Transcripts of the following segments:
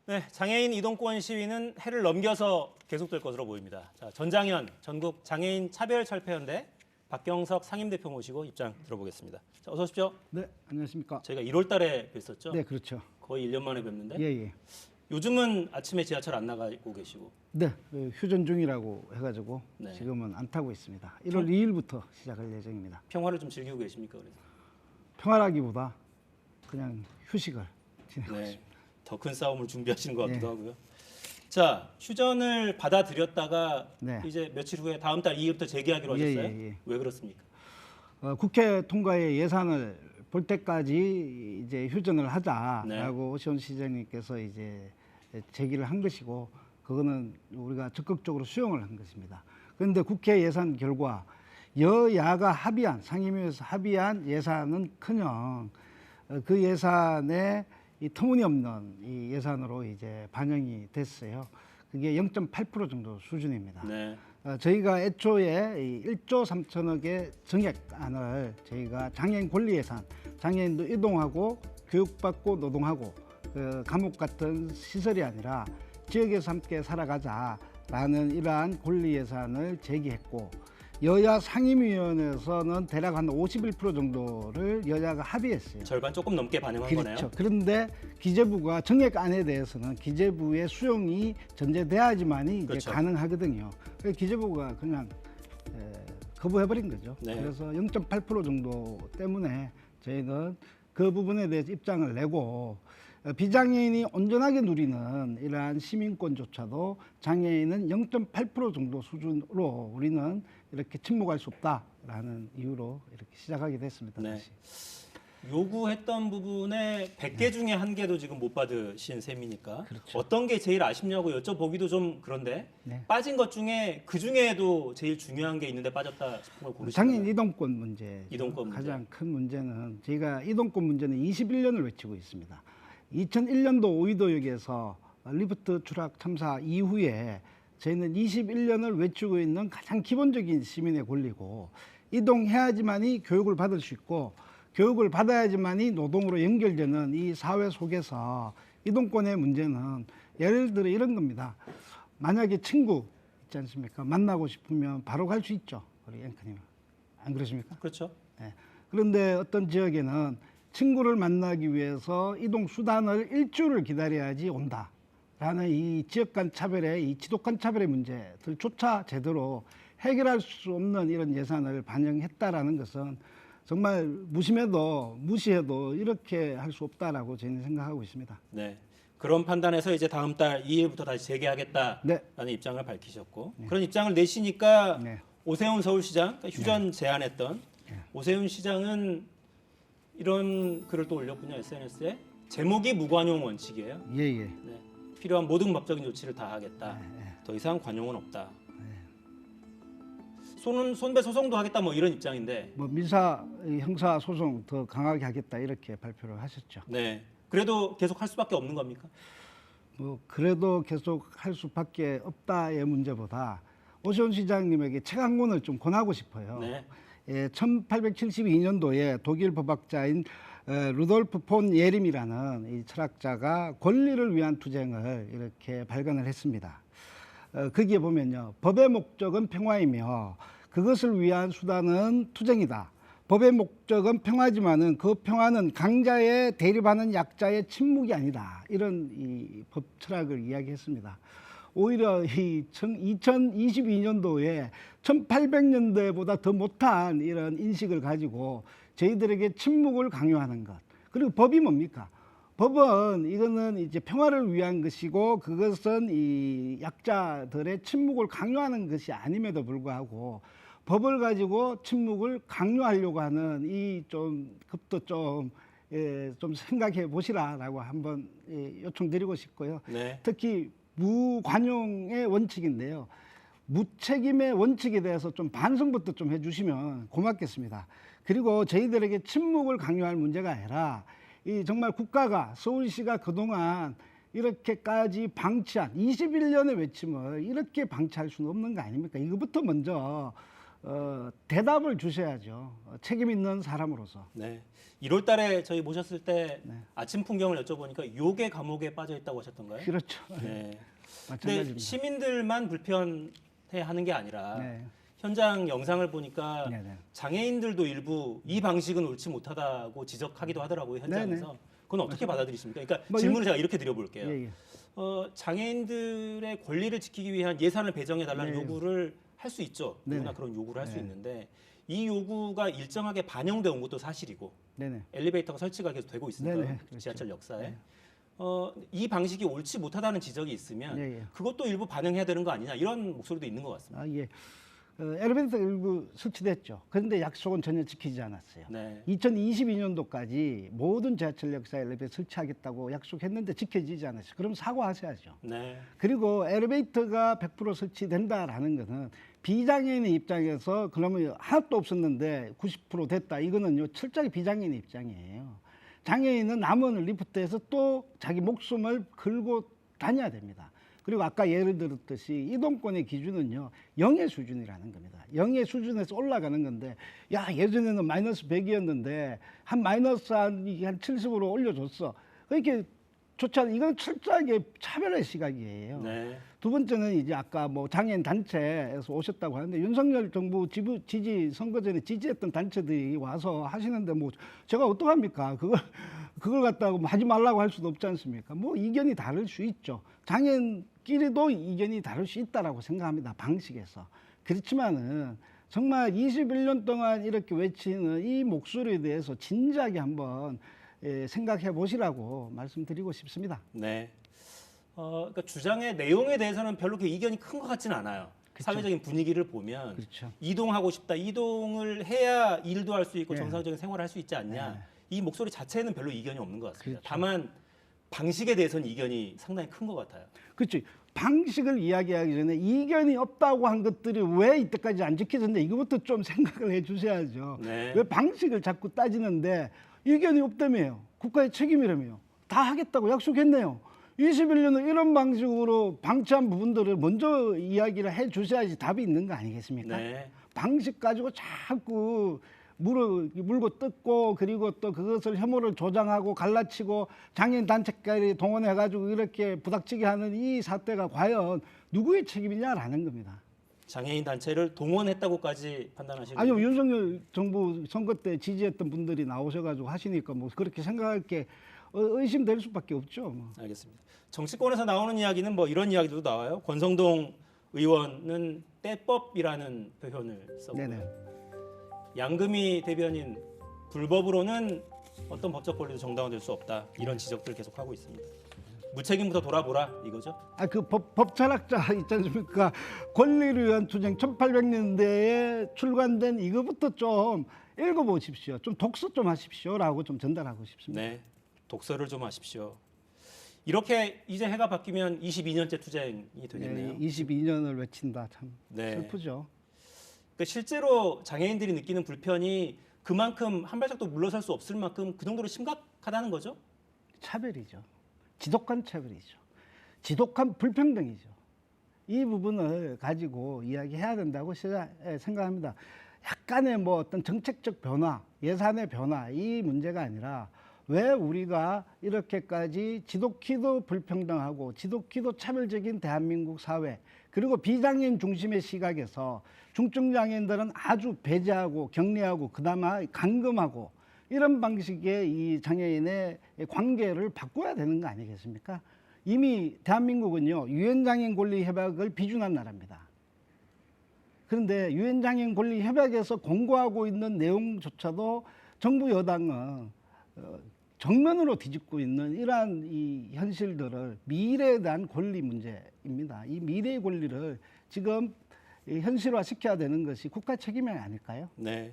네, 장애인 이동권 시위는 해를 넘겨서 계속될 것으로 보입니다. 자, 전장현 전국 장애인 차별철폐연대 박경석 상임대표 모시고 입장 들어보겠습니다. 자, 어서 오십시오. 네, 안녕하십니까. 저희가 1월 달에 뵀었죠? 네, 그렇죠. 거의 1년 만에 뵙는데 예. 요즘은 아침에 지하철 안 나가고 계시고. 네, 휴전 중이라고 해가지고 네. 지금은 안 타고 있습니다. 1월 2일부터 시작할 예정입니다. 평화를 좀 즐기고 계십니까? 그래서? 평화라기보다 그냥 휴식을 지내고 네, 있습니다. 더 큰 싸움을 준비하시는 것 같기도 예. 하고요. 자, 휴전을 받아들였다가 네. 이제 며칠 후에 다음 달 2일부터 재개하기로 하셨어요? 예. 왜 그렇습니까? 국회 통과의 예산을 볼 때까지 이제 휴전을 하자라고 네. 오시원 시장님께서 이제 제기를 한 것이고, 그거는 우리가 적극적으로 수용을 한 것입니다. 그런데 국회 예산 결과 여야가 합의한, 상임위에서 합의한 예산은커녕 그 예산에 이 터무니없는 이 예산으로 이제 반영이 됐어요. 그게 0.8% 정도 수준입니다. 네. 저희가 애초에 이 1조 3천억의 정액안을 저희가 장애인 권리 예산, 장애인도 이동하고 교육받고 노동하고 감옥 같은 시설이 아니라 지역에서 함께 살아가자라는 이러한 권리 예산을 제기했고, 여야 상임위원회에서는 대략 한 51% 정도를 여야가 합의했어요. 절반 조금 넘게 반영한 그렇죠. 거네요. 그런데 기재부가 정액안에 대해서는 기재부의 수용이 전제돼야지만이 이제 그렇죠. 가능하거든요. 그래서 기재부가 그냥 거부해버린 거죠. 네. 그래서 0.8% 정도 때문에 저희는 그 부분에 대해서 입장을 내고, 비장애인이 온전하게 누리는 이러한 시민권조차도 장애인은 0.8% 정도 수준으로 우리는 이렇게 침묵할 수 없다라는 이유로 이렇게 시작하게 됐습니다. 네. 다시. 요구했던 부분에 100개 중에 한 개도 지금 못 받으신 셈이니까 그렇죠. 어떤 게 제일 아쉽냐고 여쭤보기도 좀 그런데 네. 빠진 것 중에 그 중에도 제일 중요한 게 있는데 빠졌다 싶은 걸 고르시나요? 장애인 이동권 문제. 이동권 문제. 가장 큰 문제는 저희가 이동권 문제는 21년을 외치고 있습니다. 2001년도 오이도역에서 리프트 추락 참사 이후에 저희는 21년을 외치고 있는 가장 기본적인 시민의 권리고, 이동해야지만이 교육을 받을 수 있고 교육을 받아야지만이 노동으로 연결되는 이 사회 속에서 이동권의 문제는 예를 들어 이런 겁니다. 만약에 친구 있지 않습니까? 만나고 싶으면 바로 갈 수 있죠. 우리 앵커님. 안 그러십니까? 그렇죠. 네. 그런데 어떤 지역에는 친구를 만나기 위해서 이동 수단을 일주일을 기다려야지 온다라는 이 지역 간 차별의, 이 지독한 차별의 문제들조차 제대로 해결할 수 없는 이런 예산을 반영했다라는 것은 정말 무시해도 이렇게 할 수 없다라고 저희는 생각하고 있습니다. 네. 그런 판단에서 이제 다음 달 2일부터 다시 재개하겠다라는 네. 입장을 밝히셨고, 그런 입장을 내시니까 네. 오세훈 서울시장, 그러니까 휴전 제안했던 오세훈 시장은 이런 글을 또 올렸군요. SNS에. 제목이 무관용 원칙이에요. 예. 네. 필요한 모든 법적인 조치를 다 하겠다. 네. 더 이상 관용은 없다. 손배 소송도 하겠다 뭐 이런 입장인데. 뭐 민사, 형사 소송 더 강하게 하겠다 이렇게 발표를 하셨죠. 네. 그래도 계속 할 수밖에 없는 겁니까? 뭐 그래도 계속 할 수밖에 없다의 문제보다 오세훈 시장님에게 책 한 권을 좀 권하고 싶어요. 네. 1872년도에 독일 법학자인 루돌프 폰 예림이라는 이 철학자가 권리를 위한 투쟁을 이렇게 발견을 했습니다. 거기에 보면요, 법의 목적은 평화이며 그것을 위한 수단은 투쟁이다. 법의 목적은 평화지만은 그 평화는 강자에 대립하는 약자의 침묵이 아니다. 이런 이 법 철학을 이야기했습니다. 오히려 이 2022년도에 1800년대보다 더 못한 이런 인식을 가지고 저희들에게 침묵을 강요하는 것. 그리고 법이 뭡니까? 법은 이거는 이제 평화를 위한 것이고, 그것은 이 약자들의 침묵을 강요하는 것이 아님에도 불구하고 법을 가지고 침묵을 강요하려고 하는 이 급도 좀 생각해 보시라라고 한번 요청드리고 싶고요. 네. 특히 무관용의 원칙인데요. 무책임의 원칙에 대해서 좀 반성부터 좀 해주시면 고맙겠습니다. 그리고 저희들에게 침묵을 강요할 문제가 아니라 이 정말 국가가, 서울시가 그동안 이렇게까지 방치한 21년의 외침을 이렇게 방치할 수는 없는 거 아닙니까? 이거부터 먼저 대답을 주셔야죠. 책임 있는 사람으로서. 네. 1월 달에 저희 모셨을 때 네. 아침 풍경을 여쭤보니까 욕의 감옥에 빠져 있다고 하셨던가요? 그렇죠. 네. 근데 마찬가지입니다. 시민들만 불편해하는 게 아니라 네. 현장 영상을 보니까 네, 네. 장애인들도 일부 이 방식은 옳지 못하다고 지적하기도 하더라고요, 현장에서. 네, 그건 어떻게 받아들이십니까? 그러니까 뭐 질문을 제가 이렇게 드려볼게요. 예, 예. 장애인들의 권리를 지키기 위한 예산을 배정해달라는 네. 요구를 할 수 있죠. 누구나 네네. 그런 요구를 할 수 네. 있는데 이 요구가 일정하게 반영되어 온 것도 사실이고 네네. 엘리베이터가 설치가 계속 되고 있으니까 네네, 그렇죠. 지하철 역사에 네. 이 방식이 옳지 못하다는 지적이 있으면 예, 예. 그것도 일부 반영해야 되는 거 아니냐 이런 목소리도 있는 것 같습니다. 아, 예. 엘리베이터 일부 설치됐죠. 그런데 약속은 전혀 지키지 않았어요. 네. 2022년도까지 모든 지하철 역사에 엘리베이터 설치하겠다고 약속했는데 지켜지지 않았어요. 그럼 사과하셔야죠. 네. 그리고 엘리베이터가 100% 설치된다라는 것은 비장애인의 입장에서 그러면 하나도 없었는데 90% 됐다. 이거는요 철저하게 비장애인의 입장이에요. 장애인은 남은 리프트에서 또 자기 목숨을 걸고 다녀야 됩니다. 그리고 아까 예를 들었듯이 이동권의 기준은요 0의 수준이라는 겁니다. 0의 수준에서 올라가는 건데 야 예전에는 마이너스 100이었는데 한 마이너스 한 70으로 올려줬어. 그렇게 좋지 않아요. 이건 철저하게 차별의 시각이에요. 네. 두 번째는 이제 아까 뭐 장애인 단체에서 오셨다고 하는데 윤석열 정부 지지 선거 전에 지지했던 단체들이 와서 하시는데 뭐 제가 어떡합니까? 그걸 갖다가 뭐 하지 말라고 할 수도 없지 않습니까? 뭐 이견이 다를 수 있죠. 장애인끼리도 이견이 다를 수 있다라고 생각합니다. 방식에서. 그렇지만은 정말 21년 동안 이렇게 외치는 이 목소리에 대해서 진지하게 한번 생각해 보시라고 말씀드리고 싶습니다. 네. 그러니까 주장의 내용에 대해서는 별로 그렇게 이견이 큰 것 같지는 않아요. 그렇죠. 사회적인 분위기를 보면 그렇죠. 이동하고 싶다. 이동을 해야 일도 할 수 있고 네. 정상적인 생활을 할 수 있지 않냐. 네. 이 목소리 자체에는 별로 이견이 없는 것 같습니다. 그렇죠. 다만 방식에 대해서는 이견이 상당히 큰 것 같아요. 그렇지. 방식을 이야기하기 전에 이견이 없다고 한 것들이 왜 이때까지 안 지켜졌는데 이것부터 좀 생각을 해 주셔야죠. 네. 왜 방식을 자꾸 따지는데 이견이 없다며요. 국가의 책임이라며요. 다 하겠다고 약속했네요. 21년은 이런 방식으로 방치한 부분들을 먼저 이야기를 해 주셔야지 답이 있는 거 아니겠습니까? 네. 방식 가지고 자꾸 물고 뜯고 그리고 또 그것을 혐오를 조장하고 갈라치고 장애인 단체까지 동원해가지고 이렇게 부닥치게 하는 이 사태가 과연 누구의 책임이냐라는 겁니다. 장애인 단체를 동원했다고까지 판단하시는 아니요, 거예요? 윤석열 정부 선거 때 지지했던 분들이 나오셔가지고 하시니까 뭐 그렇게 생각할 게 의심될 수밖에 없죠. 뭐. 알겠습니다. 정치권에서 나오는 이야기는 뭐 이런 이야기도 나와요. 권성동 의원은 때법이라는 표현을 썼고요. 네네. 양금희 대변인 불법으로는 어떤 법적 권리도 정당화될 수 없다. 이런 지적들을 계속하고 있습니다. 무책임부터 돌아보라 이거죠? 법 철학자 있지 않습니까? 권리를 위한 투쟁 1800년대에 출간된 이거부터 좀 읽어보십시오. 좀 독서 좀 하십시오라고 좀 전달하고 싶습니다. 네, 독서를 좀 하십시오. 이렇게 이제 해가 바뀌면 22년째 투쟁이 되겠네요. 네, 22년을 외친다. 참 네. 슬프죠. 그러니까 실제로 장애인들이 느끼는 불편이 그만큼 한 발짝도 물러설 수 없을 만큼 그 정도로 심각하다는 거죠? 차별이죠. 지독한 차별이죠. 지독한 불평등이죠. 이 부분을 가지고 이야기해야 된다고 생각합니다. 약간의 뭐 어떤 정책적 변화, 예산의 변화 이 문제가 아니라 왜 우리가 이렇게까지 지독히도 불평등하고 지독히도 차별적인 대한민국 사회 그리고 비장애인 중심의 시각에서 중증 장애인들은 아주 배제하고 격리하고 그나마 감금하고 이런 방식의 이 장애인의 관계를 바꿔야 되는 거 아니겠습니까? 이미 대한민국은요 유엔 장애인 권리 협약을 비준한 나라입니다. 그런데 유엔 장애인 권리 협약에서 공고하고 있는 내용조차도 정부 여당은 정면으로 뒤집고 있는 이러한 이 현실들을 미래에 대한 권리 문제입니다. 이 미래의 권리를 지금 현실화 시켜야 되는 것이 국가 책임이 아닐까요? 네.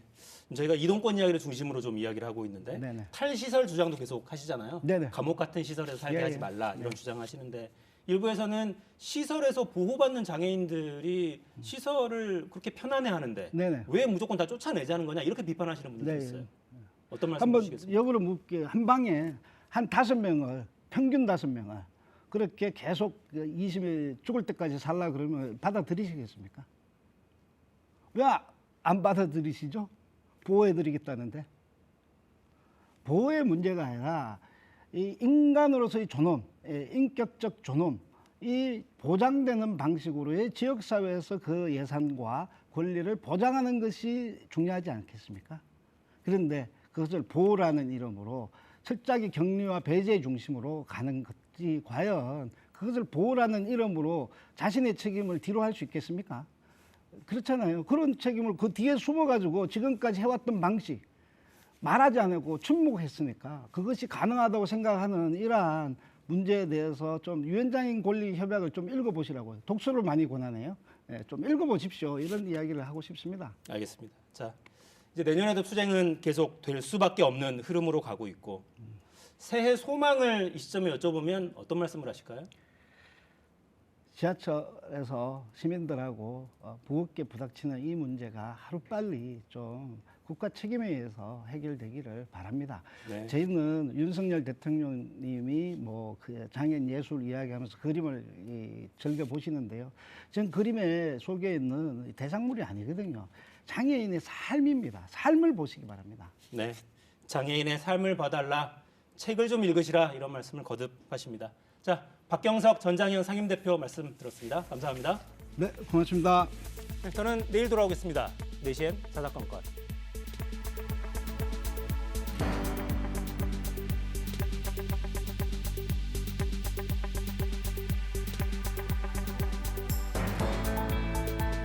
저희가 이동권 이야기를 중심으로 좀 이야기를 하고 있는데 네네. 탈시설 주장도 계속 하시잖아요. 네네. 감옥 같은 시설에서 살게 예, 하지 예. 말라 이런 주장하시는데 일부에서는 시설에서 보호받는 장애인들이 시설을 그렇게 편안해하는데 네네. 왜 무조건 다 쫓아내자는 거냐 이렇게 비판하시는 분들도 네, 있어요. 어떤 말씀 한번 주시겠습니까? 역으로 묻게 한 방에 한 5명을 평균 5명을 그렇게 계속 20일 죽을 때까지 살라 그러면 받아들이시겠습니까? 왜 안 받아들이시죠? 보호해드리겠다는데. 보호의 문제가 아니라 이 인간으로서의 존엄, 인격적 존엄, 이 보장되는 방식으로의 지역사회에서 그 예산과 권리를 보장하는 것이 중요하지 않겠습니까? 그런데 그것을 보호라는 이름으로 철저하게 격리와 배제 중심으로 가는 것이 과연 그것을 보호라는 이름으로 자신의 책임을 뒤로 할 수 있겠습니까? 그렇잖아요. 그런 책임을 그 뒤에 숨어가지고 지금까지 해왔던 방식, 말하지 않고 침묵했으니까 그것이 가능하다고 생각하는 이러한 문제에 대해서 좀 유엔장애인 권리 협약을 좀 읽어보시라고요. 독서를 많이 권하네요. 좀 읽어보십시오. 이런 이야기를 하고 싶습니다. 알겠습니다. 자, 이제 내년에도 투쟁은 계속 될 수밖에 없는 흐름으로 가고 있고 새해 소망을 이 시점에 여쭤보면 어떤 말씀을 하실까요? 지하철에서 시민들하고 무겁게 부닥치는 이 문제가 하루빨리 좀 국가 책임에 의해서 해결되기를 바랍니다. 네. 저희는 윤석열 대통령님이 그 장애인 예술 이야기하면서 그림을 즐겨 보시는데요. 전 그림에 속에 있는 대상물이 아니거든요. 장애인의 삶입니다. 삶을 보시기 바랍니다. 네, 장애인의 삶을 봐달라, 책을 좀 읽으시라 이런 말씀을 거듭하십니다. 자, 박경석 전장현 상임대표 말씀 들었습니다. 감사합니다. 네, 고맙습니다. 저는 내일 돌아오겠습니다. 4시엔 사사건건.